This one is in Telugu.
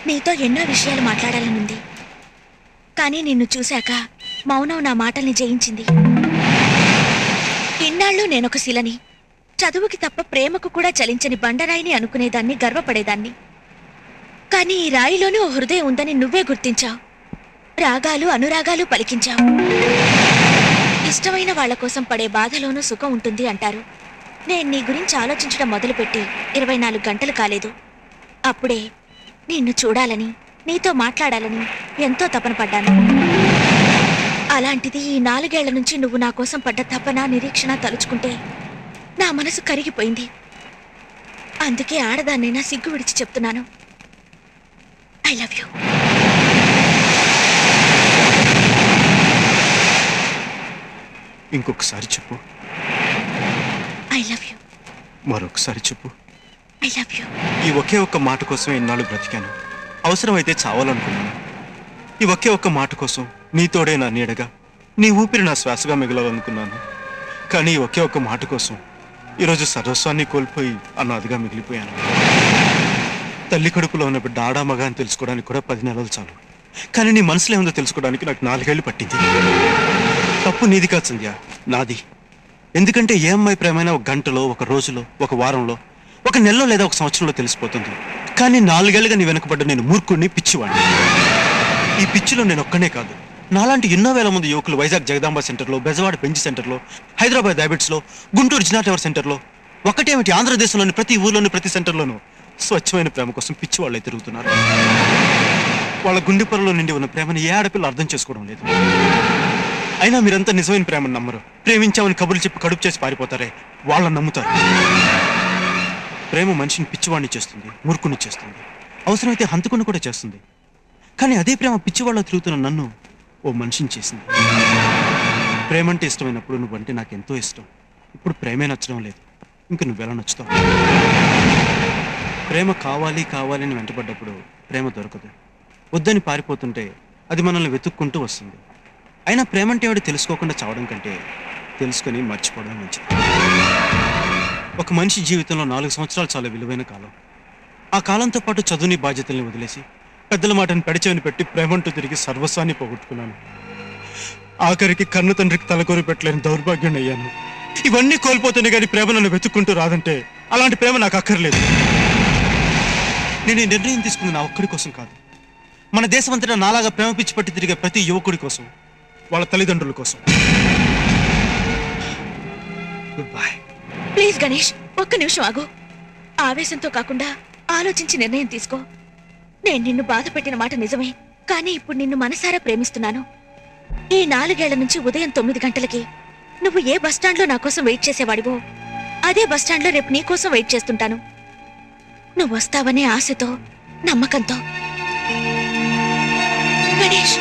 నీతో ఎన్నో విషయాలు మాట్లాడాలనుంది. కానీ నిన్ను చూశాక మౌనం నా మాటల్ని జయించింది. ఇన్నాళ్ళు నేనొక శిలని, చదువుకి తప్ప ప్రేమకు కూడా చలించని బండరాయిని అనుకునేదాన్ని, గర్వపడేదాన్ని. కానీ ఈ రాయిలోనూ ఓ హృదయం ఉందని నువ్వే గుర్తించావు. రాగాలు అనురాగాలు పలికించావు. ఇష్టమైన వాళ్ల కోసం పడే బాధలోనూ సుఖం ఉంటుంది అంటారు. నేను నీ గురించి ఆలోచించడం మొదలుపెట్టి 24 గంటలు కాలేదు. అప్పుడే నిన్ను చూడాలని, నీతో మాట్లాడాలని ఎంతో తపన పడ్డాను. అలాంటిది ఈ 4 ఏళ్ల నుంచి నువ్వు నా కోసం పడ్డ తపన, నిరీక్షణ తలుచుకుంటే నా మనసు కరిగిపోయింది. అందుకే ఆడదాన్నైనా సిగ్గు విడిచి చెప్తున్నాను, ఐ లవ్ యూ. ఇంకొకసారి చెప్పు. I love you. మరొకసారి చెప్పు. I love you. ఈ ఒకే ఒక్క మాట కోసం ఎన్నాళ్ళు బ్రతికాను. అవసరమైతే చావాలనుకున్నాను. ఈ ఒకే ఒక్క మాట కోసం నీతోడే నా నీడగా, నీ ఊపిరి నా శ్వాసగా మిగలాలనుకున్నాను. కానీ ఈ ఒకే ఒక్క మాట కోసం ఈరోజు సర్వస్వాన్ని కోల్పోయి అనాథగా మిగిలిపోయాను. తల్లి కడుపులో ఉన్న బిడ్డ ఆడా మగ అని తెలుసుకోవడానికి కూడా 10 నెలలు చాలు. కానీ నీ మనసులో ఏముందో తెలుసుకోవడానికి నాకు 4 ఏళ్ళు పట్టింది. తప్పు నీది కాదు సంధ్య, నాది. ఎందుకంటే ఏ అమ్మాయి ప్రేమైనా ఒక గంటలో, ఒక రోజులో, ఒక వారంలో, ఒక నెలలో లేదా ఒక సంవత్సరంలో తెలిసిపోతుంది. కానీ 4 ఏళ్ళుగా నీ వెనకబడ్డ నేను మూర్ఖుడిని, పిచ్చివాడిని. ఈ పిచ్చిలో నేను ఒక్కనే కాదు, నాలాంటి ఎన్నో వేల మంది యువకులు వైజాగ్ జగదాంబ సెంటర్లో, బెజవాడ బెంచ్ సెంటర్లో, హైదరాబాద్ హ్యాబిట్స్లో, గుంటూరు జినా టవర్ సెంటర్లో, ఒకటేమిటి ఆంధ్రదేశంలోని ప్రతి ఊర్లోని ప్రతి సెంటర్లోనూ స్వచ్ఛమైన ప్రేమ కోసం పిచ్చి వాళ్ళే తిరుగుతున్నారు. వాళ్ళ గుండె పొరలో నిండి ఉన్న ప్రేమని ఏ ఆడపిల్ల అర్థం చేసుకోవడం లేదు. అయినా మీరంతా నిజమైన ప్రేమను నమ్మరు. ప్రేమించామని కబుర్లు చెప్పి కడుపు చేసి పారిపోతారే, వాళ్ళని నమ్ముతారు. ప్రేమ మనిషిని పిచ్చివాడిని చేస్తుంది, మూర్ఖుని చేస్తుంది, అవసరమైతే హంతకుని కూడా చేస్తుంది. కానీ అదే ప్రేమ పిచ్చివాళ్ళలో తిరుగుతున్న నన్ను ఓ మనిషిని చేసింది. ప్రేమంటే ఇష్టమైనప్పుడు నువ్వంటే నాకెంతో ఇష్టం. ఇప్పుడు ప్రేమే నచ్చడం లేదు, ఇంక నువ్వెలా నచ్చుతావు? ప్రేమ కావాలి కావాలి అని వెంటబడ్డప్పుడు ప్రేమ దొరకదు. వద్దని పారిపోతుంటే అది మనల్ని వెతుక్కుంటూ వస్తుంది. అయినా ప్రేమంటే వాడు తెలుసుకోకుండా చావడం కంటే తెలుసుకొని మర్చిపోవడం మంచిది. ఒక మనిషి జీవితంలో 4 సంవత్సరాలు చాలా విలువైన కాలం. ఆ కాలంతో పాటు చదువుని, బాధ్యతల్ని వదిలేసి, పెద్దల మాటను పెడిచెవిని పెట్టి ప్రేమంటూ తిరిగి సర్వస్వాన్ని పోగొట్టుకున్నాను. ఆఖరికి కన్ను తండ్రికి తలకొరి పెట్టలేని దౌర్భాగ్యం అయ్యాను. ఇవన్నీ కోల్పోతేనే కానీ ప్రేమ నన్ను వెతుక్కుంటూ రాదంటే అలాంటి ప్రేమ నాకు అక్కర్లేదు. నేను ఈ నిర్ణయం తీసుకుంది నా ఒక్కడి కోసం కాదు, మన దేశం అంతటా నాలాగా ప్రేమ పిచ్చి పట్టి తిరిగే ప్రతి యువకుడి కోసం, వాళ్ళ తల్లిదండ్రుల కోసం. Good bye. ప్లీజ్ గణేష్, ఒక్క నిమిషం ఆగు. ఆవేశంతో కాకుండా ఆలోచించి నిర్ణయం తీసుకో. నేను నిన్ను బాధ పెట్టిన మాట నిజమే, కానీ ఇప్పుడు నిన్ను మనసారా ప్రేమిస్తున్నాను. ఈ 4 ఏళ్ల నుంచి ఉదయం 9 గంటలకి నువ్వు ఏ బస్టాండ్లో నా కోసం వెయిట్ చేసేవాడివో అదే బస్టాండ్లో రేపు నీ కోసం వెయిట్ చేస్తుంటాను. నువ్వు వస్తావనే ఆశతో, నమ్మకంతో. గణేష్.